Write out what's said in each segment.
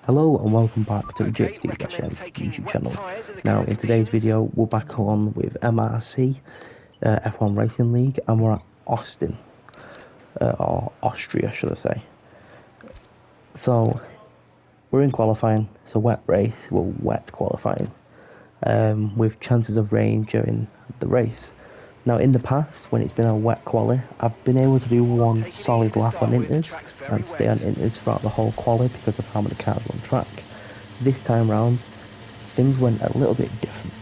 Hello and welcome back to the GXD-M YouTube channel. Now in today's video we're back on with MRC F1 Racing League and we're at Austin, or Austria should I say. So we're in qualifying, it's a wet race, well wet qualifying, with chances of rain during the race. Now in the past, when it's been a wet quali, I've been able to do one solid lap on inters and stay on inters throughout the whole quali because of how many cars were on track. This time round, things went a little bit different.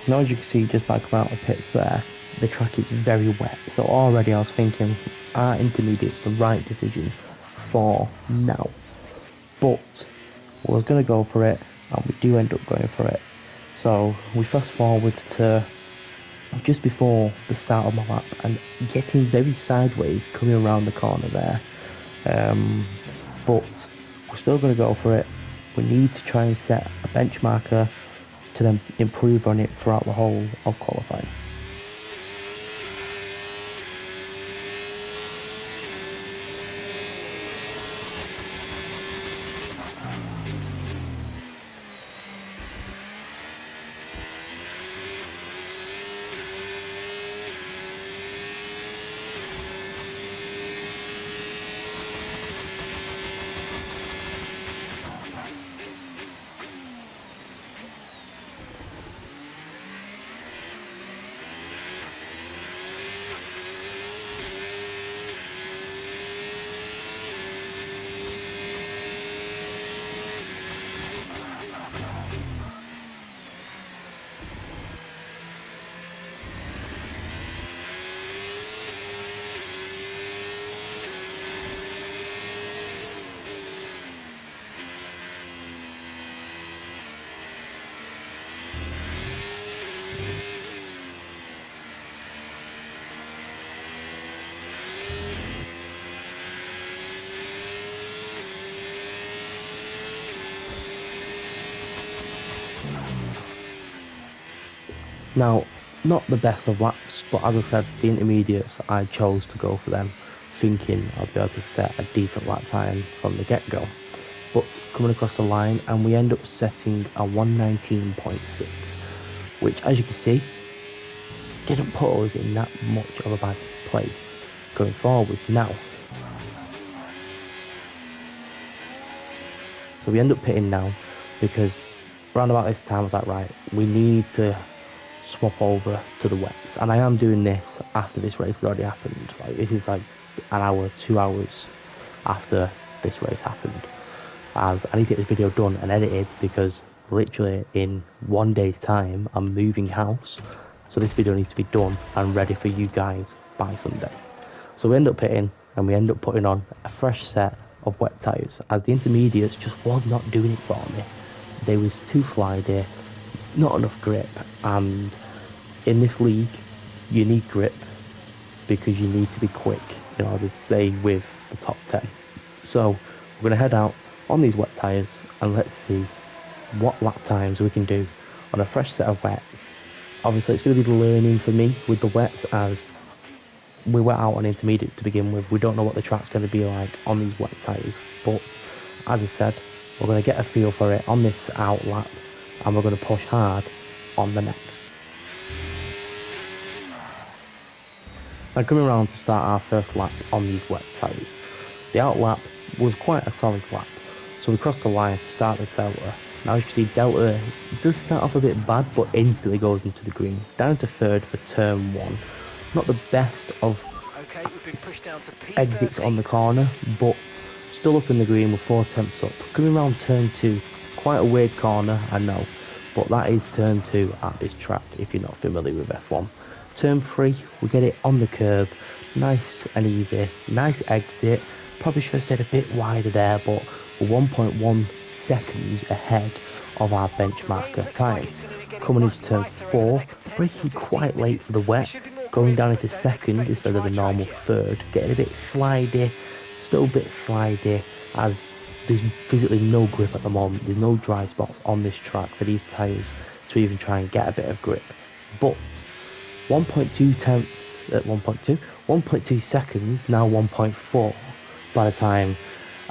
Now as you can see just by coming out of the pits there, the track is very wet, so already I was thinking, are intermediates the right decision for now? But we was going to go for it, and we do end up going for it. So we fast forward to just before the start of my lap and getting very sideways coming around the corner there. But we're still going to go for it. We need to try and set a benchmarker to then improve on it throughout the whole of qualifying. Now, not the best of laps, but as I said, the intermediates, I chose to go for them, thinking I'd be able to set a decent lap time from the get-go. But coming across the line, and we end up setting a 119.6, which, as you can see, didn't put us in that much of a bad place going forward now. So we end up pitting now, because around about this time I was like, right, we need to swap over to the wets, and I am doing this after this race has already happened. Like, this is like an hour, 2 hours after this race happened, as I need to get this video done and edited because literally in 1 day's time I'm moving house, so this video needs to be done and ready for you guys by Sunday. So we end up pitting and we end up putting on a fresh set of wet tyres, as the intermediates just was not doing it for me. They was too slidey, not enough grip, and in this league you need grip because you need to be quick in order to stay with the top 10. So we're going to head out on these wet tyres and let's see what lap times we can do on a fresh set of wets. Obviously it's going to be learning for me with the wets, as we were out on intermediates to begin with. We don't know what the track's going to be like on these wet tyres, but as I said, we're going to get a feel for it on this out lap and we're going to push hard on the next. Now coming around to start our first lap on these wet tyres, the out lap was quite a solid lap, so we crossed the line to start the Delta. Now as you can see, Delta does start off a bit bad but instantly goes into the green, down to third for turn 1. Not the best of exits on the corner, but still up in the green with 4 tenths up. Coming around turn 2, quite a weird corner, I know, but that is turn 2 at this track if you're not familiar with F1. Turn 3, we get it on the curb, nice and easy, nice exit. Probably should have stayed a bit wider there, but we're 1.1 seconds ahead of our benchmarker time. Coming into turn 4, braking quite late for the wet, going down into second instead of the normal third, getting a bit slidey, still a bit slidey, as there's physically no grip at the moment. There's no dry spots on this track for these tyres to even try and get a bit of grip. But 1.2 tenths at 1.2 seconds, now 1.4 by the time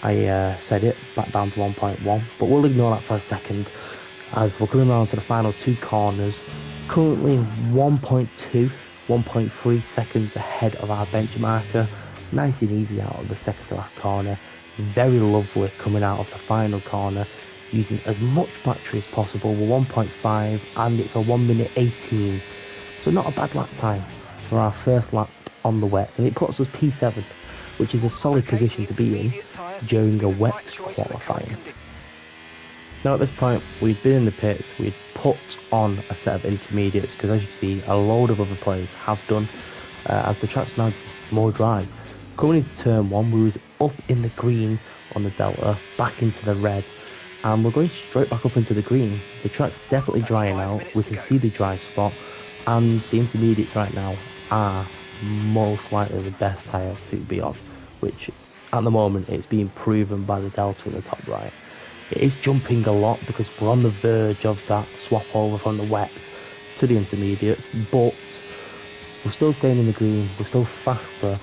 I said it, back down to 1.1. But we'll ignore that for a second as we're coming around to the final 2 corners. Currently 1.2, 1.3 seconds ahead of our benchmarker. Nice and easy out of the second to last corner. Very lovely coming out of the final corner, using as much battery as possible with 1.5, and it's a 1 minute 18. So not a bad lap time for our first lap on the wets, and it puts us P7, which is a solid position to be in during a wet qualifying. Now at this point, we'd been in the pits, we'd put on a set of intermediates, because as you see, a load of other players have done, as the track's now more dry. Coming into turn 1, we was up in the green on the Delta, back into the red, and we're going straight back up into the green. The track's definitely drying out, we can see the dry spot, and the intermediates right now are most likely the best tyre to be on, which at the moment it's being proven by the Delta in the top right. It is jumping a lot because we're on the verge of that swap over from the wets to the intermediates, but we're still staying in the green. We're still faster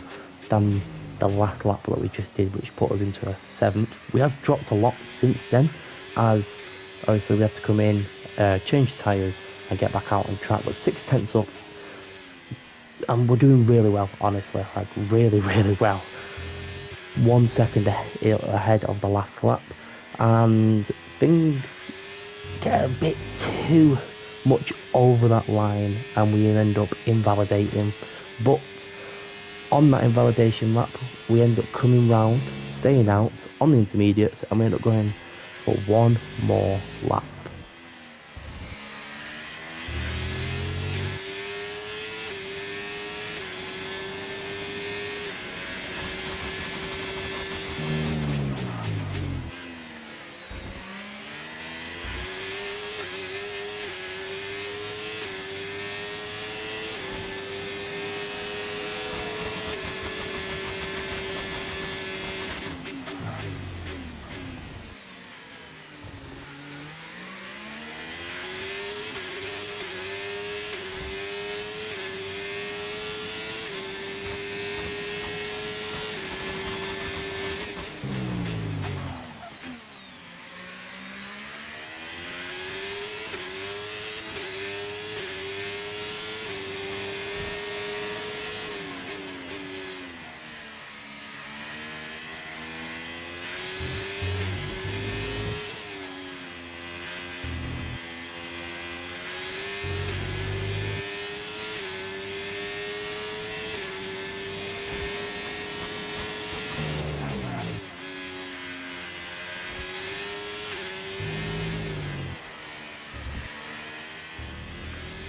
than the last lap that we just did, which put us into a 7th. We have dropped a lot since then, as obviously we had to come in, change tyres and get back out on track, but 6 tenths up, and we're doing really well, honestly, like really well. 1 second ahead of the last lap, and things get a bit too much over that line and we end up invalidating. But on that invalidation lap, we end up coming round, staying out on the intermediates, and we end up going for one more lap.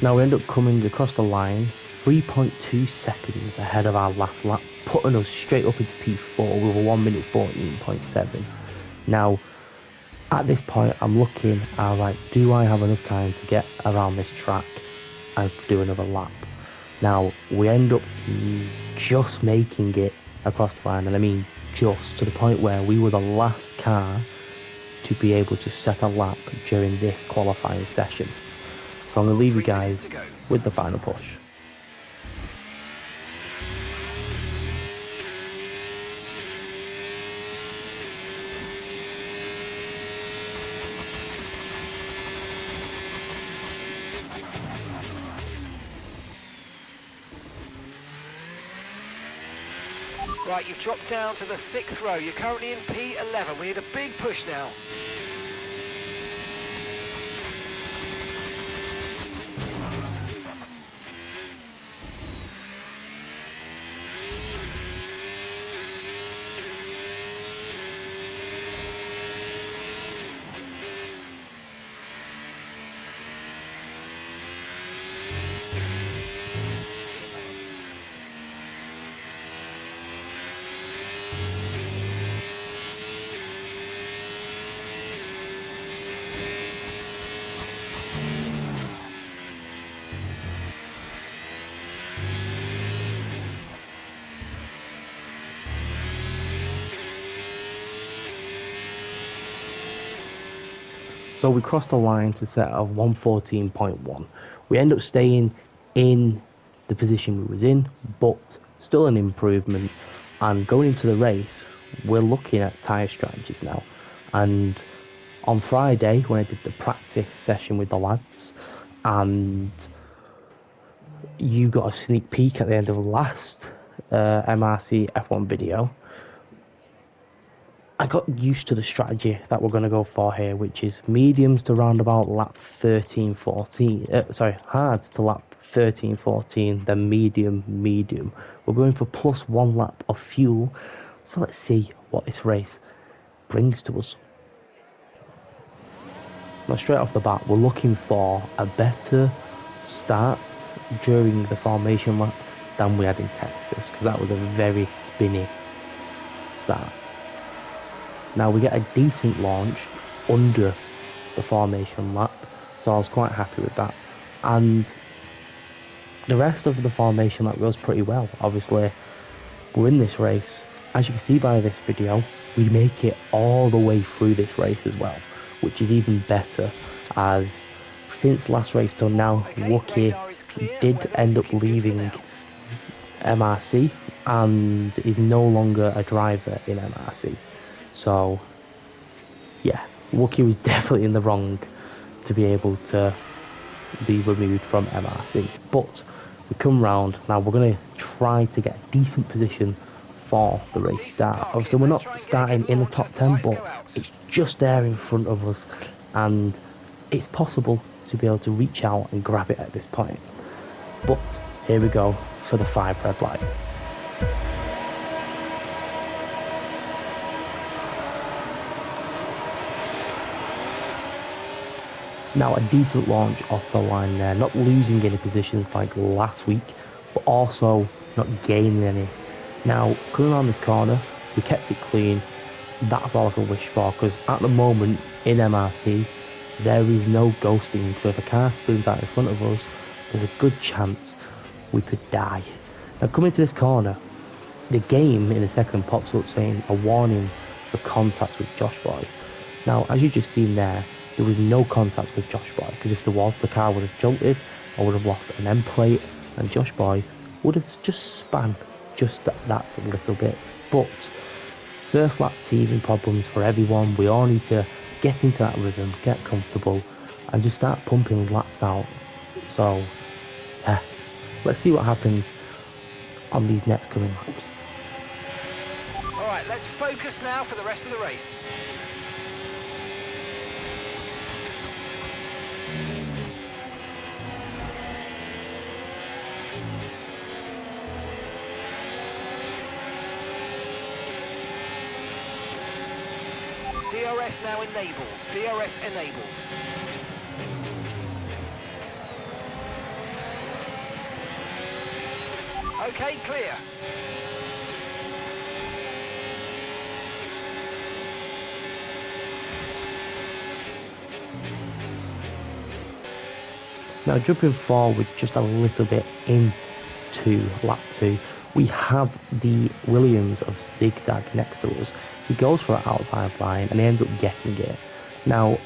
Now we end up coming across the line 3.2 seconds ahead of our last lap, putting us straight up into P4 with a 1 minute 14.7. Now, at this point, I'm looking, alright, do I have enough time to get around this track and do another lap? Now, we end up just making it across the line, and I mean just, to the point where we were the last car to be able to set a lap during this qualifying session. So I'm going to leave you guys with the final push. Right, you've dropped down to the 6th row. You're currently in P11. We need a big push now. So we crossed the line to set of 114.1. We end up staying in the position we was in, but still an improvement. And going into the race, we're looking at tyre strategies now. And on Friday, when I did the practice session with the lads, and you got a sneak peek at the end of the last MRC F1 video, I got used to the strategy that we're going to go for here, which is mediums to round about lap 13, 14. Hards to lap 13, 14, then medium. We're going for plus 1 lap of fuel. So let's see what this race brings to us. Now, straight off the bat, we're looking for a better start during the formation lap than we had in Texas, because that was a very spinny start. Now we get a decent launch under the formation lap, so I was quite happy with that. And the rest of the formation lap goes pretty well. Obviously, we're in this race. As you can see by this video, we make it all the way through this race as well, which is even better, as since last race till now, Lucky did end up leaving MRC and is no longer a driver in MRC. So, yeah, Wookie was definitely in the wrong to be able to be removed from MRC. But we come round, now we're going to try to get a decent position for the race start. Obviously, we're not starting in the top 10, but it's just there in front of us, and it's possible to be able to reach out and grab it at this point. But here we go for the 5 red lights. Now, a decent launch off the line there, not losing any positions like last week, but also not gaining any. Now, coming around this corner, we kept it clean. That's all I can wish for, because at the moment in MRC, there is no ghosting. So if a car spins out in front of us, there's a good chance we could die. Now, coming to this corner, the game in a second pops up saying a warning for contact with Josh Boy. Now, as you just seen there was no contact with Josh Boy, because if there was, the car would have jolted, I would have lost an end plate, and Josh Boy would have just spun just that little bit. But first lap teething problems for everyone. We all need to get into that rhythm, get comfortable, and just start pumping laps out. So, let's see what happens on these next coming laps. Alright, let's focus now for the rest of the race. DRS now enables. DRS enables. Okay, clear. Now, jumping forward just a little bit into lap 2, we have the Williams of Zigzag next to us. He goes for an outside line and he ends up getting it. Now,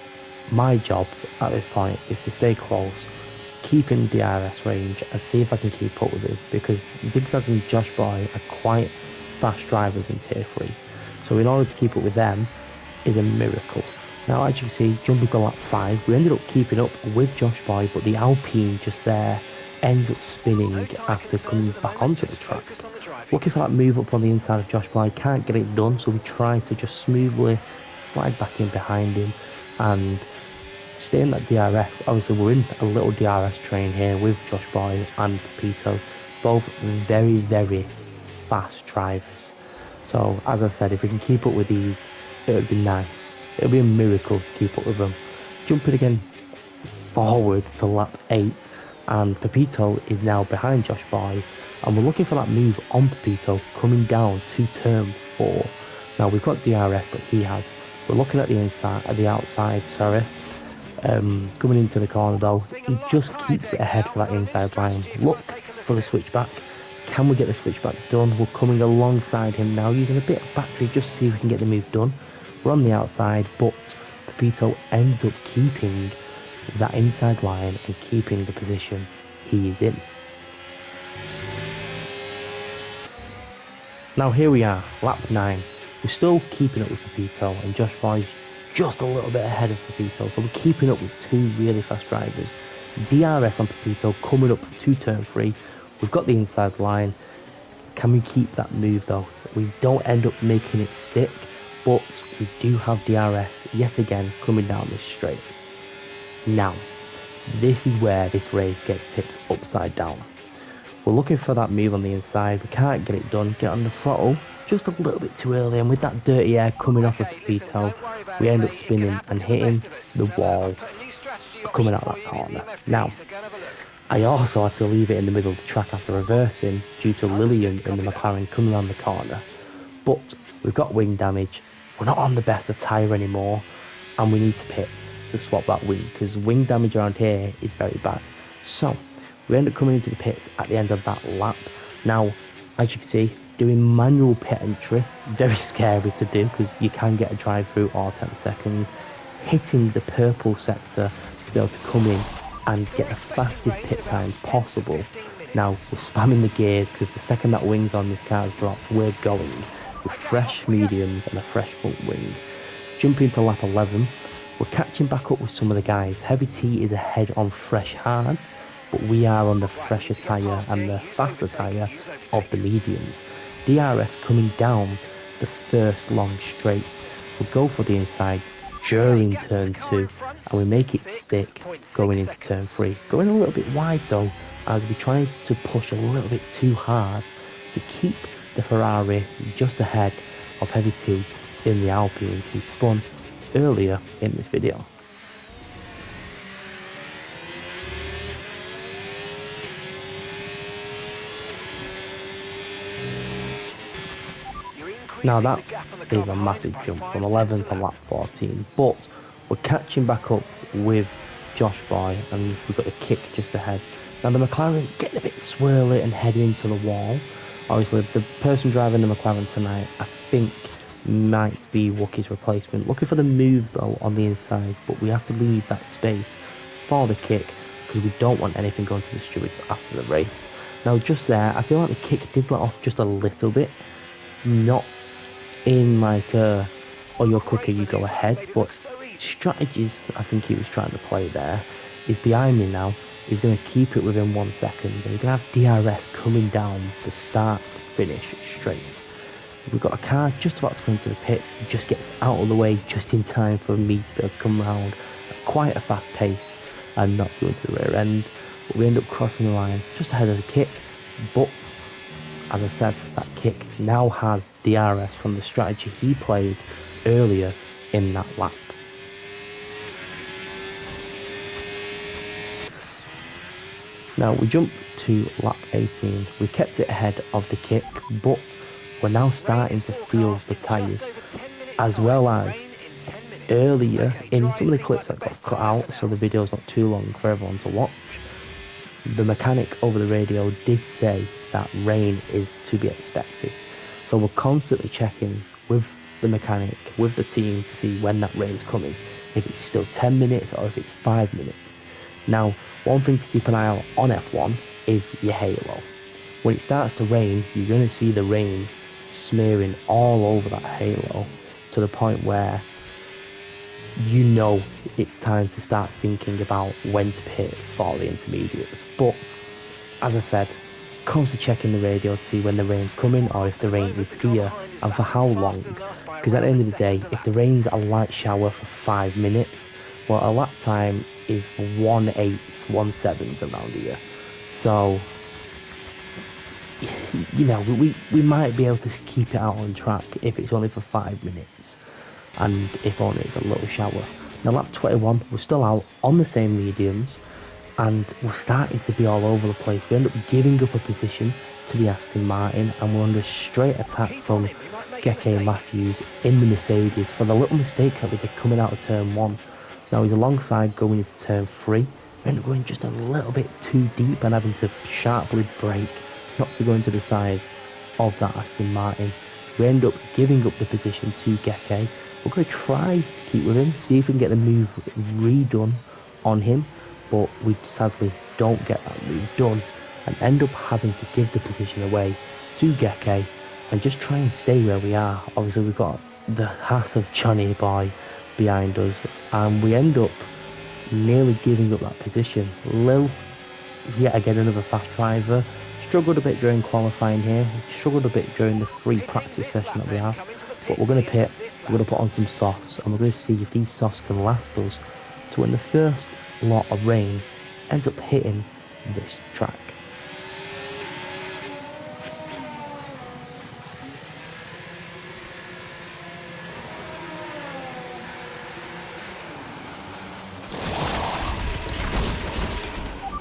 my job at this point is to stay close, keep in DRS range, and see if I can keep up with him, because Zigzag and Josh Boy are quite fast drivers in Tier 3. So in order to keep up with them is a miracle. Now, as you can see, jumping to lap 5, we ended up keeping up with Josh Boy, but the Alpine just there ends up spinning after coming back onto the track. Looking for that move up on the inside of Josh Boy, can't get it done, so we try to just smoothly slide back in behind him and stay in that DRS. Obviously, we're in a little DRS train here with Josh Boy and Pepito, both very, very fast drivers. So, as I said, if we can keep up with these, it would be nice. It would be a miracle to keep up with them. Jumping again forward to lap 8, and Pepito is now behind Josh Boy, and we're looking for that move on Pepito coming down to turn 4. Now, we've got DRS, but he has. We're looking at the inside, at the outside, sorry. Coming into the corner though, he just keeps it ahead for that inside line. Look for the switchback. Can we get the switchback done? We're coming alongside him now, using a bit of battery just to see if we can get the move done. We're on the outside, but Pepito ends up keeping that inside line and keeping the position he is in. Now here we are, lap 9. We're still keeping up with Pepito, and Josh Boy's just a little bit ahead of Pepito, so we're keeping up with two really fast drivers. DRS on Pepito coming up to turn 3. We've got the inside line. Can we keep that move though? We don't end up making it stick, but we do have DRS yet again coming down this straight. Now, this is where this race gets tipped upside down. We're looking for that move on the inside. We can't get it done. Get on the throttle just a little bit too early, and with that dirty air coming off of Pepito, we end up spinning and hitting the wall coming out of that corner. Now, I also had to leave it in the middle of the track after reversing due to Lillian in the McLaren coming around the corner. But we've got wing damage. We're not on the best of tyre anymore, and we need to pit to swap that wing because wing damage around here is very bad. So we end up coming into the pits at the end of that lap. Now, as you can see, doing manual pit entry, very scary to do because you can get a drive through all 10 seconds. Hitting the purple sector to be able to come in and get the fastest pit time possible. Now, we're spamming the gears because the second that wing's on this car's dropped, we're going with fresh mediums and a fresh front wing. Jumping to lap 11, we're catching back up with some of the guys. Heavy T is ahead on fresh hards, but we are on the fresher tyre and the faster tyre of the mediums. DRS coming down the first long straight. We'll go for the inside during turn 2 and we make it stick going into turn 3. Going a little bit wide though, as we try to push a little bit too hard to keep the Ferrari just ahead of Heavy T in the Alpine, who spun earlier in this video. Now that is a massive jump from 11 to lap 14, but we're catching back up with Josh Boy and we've got the kick just ahead. Now the McLaren getting a bit swirly and heading into the wall. Obviously the person driving the McLaren tonight I think might be Wookie's replacement. Looking for the move though on the inside, but we have to leave that space for the kick because we don't want anything going to the stewards after the race. Now just there, I feel like the kick did let off just a little bit, not in like oh you're quicker you go ahead, but strategies I think he was trying to play there is behind me now. He's going to keep it within 1 second and he's going to have DRS coming down the start finish straight. We've got a car just about to go into the pits. He just gets out of the way just in time for me to be able to come round at quite a fast pace and not go into the rear end. But we end up crossing the line just ahead of the kick, but as I said, that kick now has DRS from the strategy he played earlier in that lap. Now we jump to lap 18. We kept it ahead of the kick, but we're now starting to feel the tyres, as well as earlier in some of the clips that got cut out, so the video's not too long for everyone to watch. The mechanic over the radio did say that rain is to be expected. So we're constantly checking with the mechanic, with the team to see when that rain's coming. If it's still 10 minutes or if it's 5 minutes. Now, one thing to keep an eye out on F1 is your halo. When it starts to rain, you're going to see the rain smearing all over that halo to the point where you know it's time to start thinking about when to pit for the intermediates. But as I said, constantly checking the radio to see when the rain's coming or if the rain is here and for how long, because at the end of the day, if the rain's a light shower for 5 minutes, well, a lap time is 1/8s, 1/7s around here. So you know, we might be able to keep it out on track if it's only for 5 minutes and if only it's a little shower. Now lap 21, we're still out on the same mediums and we're starting to be all over the place. We end up giving up a position to the Aston Martin and we're under straight attack from Geke Matthews in the Mercedes for the little mistake that we did coming out of turn 1. Now he's alongside going into turn 3. We end up going just a little bit too deep and having to sharply brake not to go into the side of that Aston Martin. We end up giving up the position to Geke We're going to try to keep with him, see if we can get the move redone on him, but we sadly don't get that move done and end up having to give the position away to Geke and just try and stay where we are. Obviously we've got the Haas of Johnny Boy behind us and we end up nearly giving up that position. Lil, yet again another fast driver, struggled a bit during qualifying here, struggled a bit during the free practice session that we have, but we're going to pit, we're going to put on some softs and we're going to see if these softs can last us to when the first lot of rain ends up hitting this track.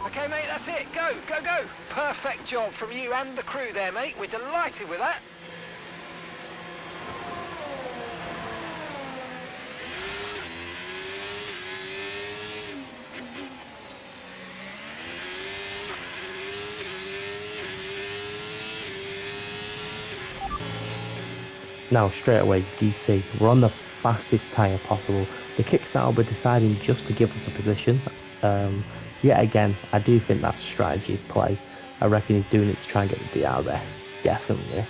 Okay, mate, that's it. Go, go, go. Perfect job from you and the crew there, mate. We're delighted with that. Now straight away you see we're on the fastest tyre possible. The kickstart will be deciding just to give us the position. Yet again, I do think that's strategy play. I reckon he's doing it to try and get the DRS, definitely.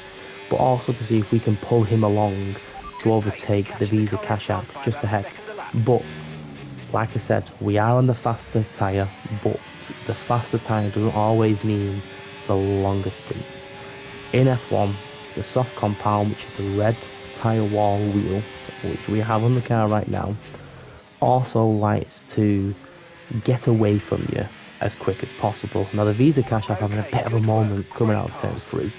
But also to see if we can pull him along to overtake the Visa Cash App just ahead. But like I said, we are on the faster tyre, but the faster tyre doesn't always mean the longer stint. In F1, the soft compound, which is the red tyre wall wheel, which we have on the car right now, also likes to get away from you as quick as possible. Now the Visa Cash App having a bit of a moment coming out of turn 3,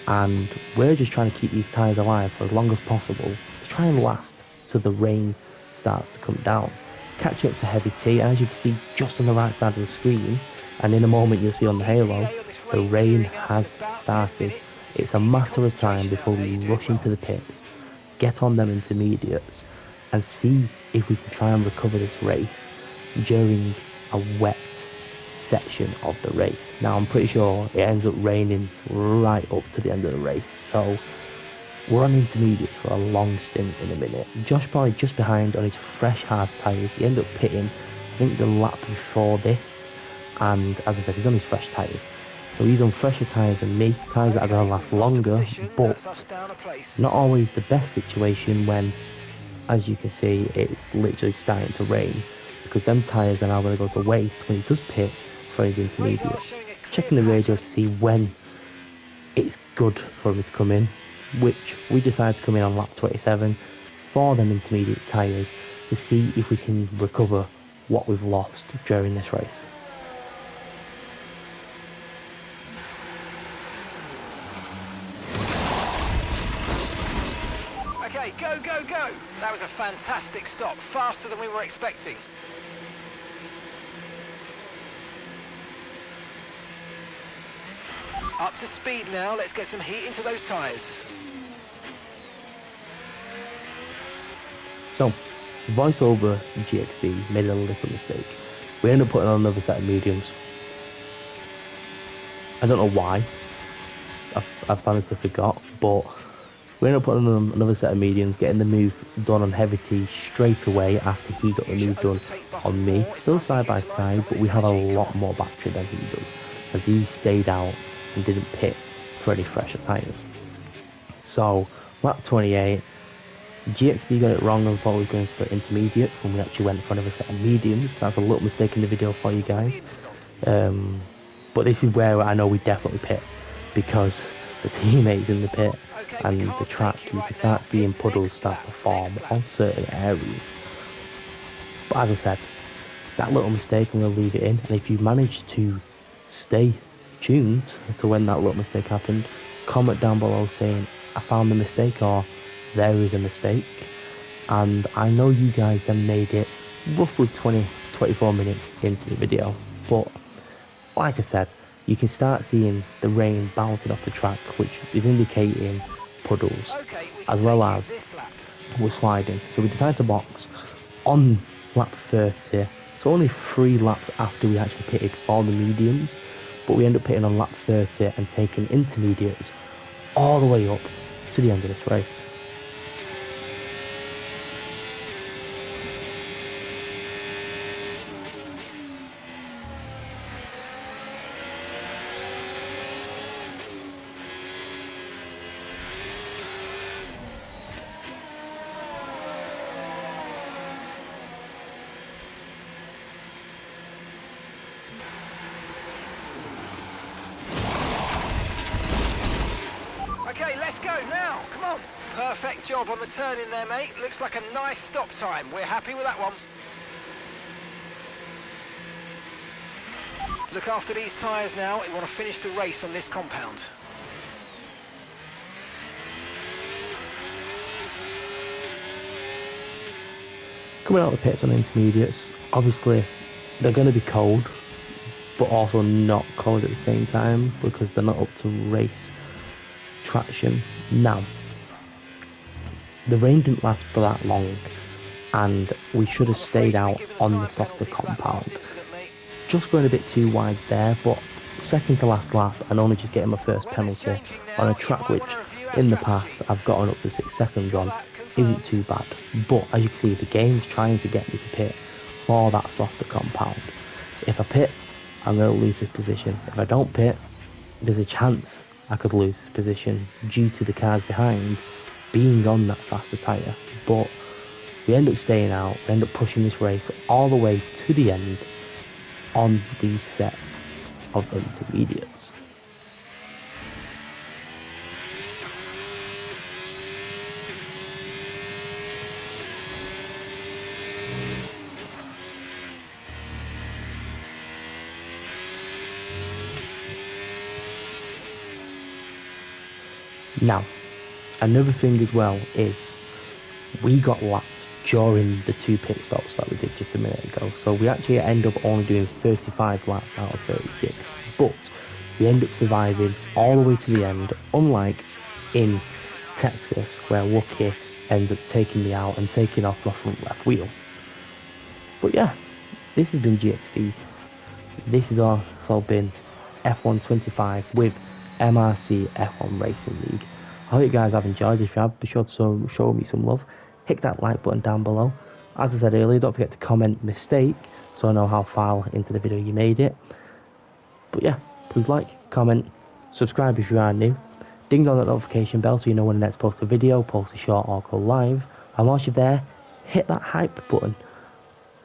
and we're just trying to keep these tyres alive for as long as possible to try and last till the rain starts to come down. Catch up to Heavy T, and as you can see just on the right side of the screen, and in a moment you'll see on the halo, the rain has started. It's a matter of time before we rush into the pits, get on them intermediates, and see if we can try and recover this race during a wet section of the race. Now I'm pretty sure it ends up raining right up to the end of the race, so we're on intermediates for a long stint in a minute. Josh Boy just behind on his fresh hard tyres. He ended up pitting, I think, the lap before this, and as I said, he's on his fresh tyres. So he's on fresher tyres than me, tyres that are going to last longer, but not always the best situation when, as you can see, it's literally starting to rain, because them tyres are now going to go to waste when he does pit for his intermediates. Checking the radio to see when it's good for him to come in, which we decided to come in on lap 27 for them intermediate tyres to see if we can recover what we've lost during this race. Okay, go, go, go. That was a fantastic stop, faster than we were expecting. Up to speed now, let's get some heat into those tyres. So, voiceover GXD made a little mistake. We ended up putting on another set of mediums. I don't know why. I've honestly forgot, but we ended up putting on another set of mediums, getting the move done on Heavy T straight away after he got the move done on me. Still side by side, but we have a lot more battery than he does, as he stayed out and didn't pit for any fresher tyres. So, lap 28, GXD got it wrong and thought we were going for intermediate when we actually went for another set of mediums. That's a little mistake in the video for you guys. But this is where I know we definitely pit, because the teammates in the pit and the track, you can start seeing puddles start to form on certain areas. But as I said, that little mistake, I'm going to leave it in, and if you manage to stay tuned to when that little mistake happened, comment down below saying I found the mistake or there is a mistake, and I know you guys then made it roughly 24 minutes into the video. But like I said, you can start seeing the rain bouncing off the track, which is indicating puddles, as well as we're sliding. So we decided to box on lap 30, so only 3 laps after we actually pitted for the mediums, but we end up pitting on lap 30 and taking intermediates all the way up to the end of this race. now, come on. Perfect job on the turn in there, mate. Looks like a nice stop time. We're happy with that one. Look after these tyres now. We want to finish the race on this compound. Coming out of the pits on intermediates, obviously they're going to be cold, but also not cold at the same time because they're not up to race traction. Now, the rain didn't last for that long, and we should have stayed out on the softer compound. Just going a bit too wide there, but second to last lap and only just getting my first penalty on a track which in the past I've gotten up to 6 seconds on isn't too bad. But as you can see, the game's trying to get me to pit for that softer compound. If I pit, I'm going to lose this position. If I don't pit, there's a chance I could lose this position due to the cars behind being on that faster tyre. But we end up staying out, we end up pushing this race all the way to the end on these sets of intermediates. Now, another thing as well is we got lapped during the 2 pit stops that we did just a minute ago. So we actually end up only doing 35 laps out of 36, but we end up surviving all the way to the end, unlike in Texas where Lucky ends up taking me out and taking off my front left wheel. But yeah, this has been GXD. This has also been F1 25 with MRC F1 Racing League. I hope you guys have enjoyed. If you have, be sure to show me some love. Hit that like button down below. As I said earlier, don't forget to comment mistake so I know how far into the video you made it. But yeah, please like, comment, subscribe if you are new. Ding on that notification bell so you know when the next post a video, post a short or go live. And whilst you're there, hit that hype button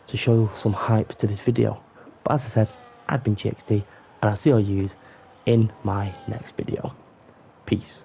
to show some hype to this video. But as I said, I've been GXD and I'll see all yous in my next video. Peace.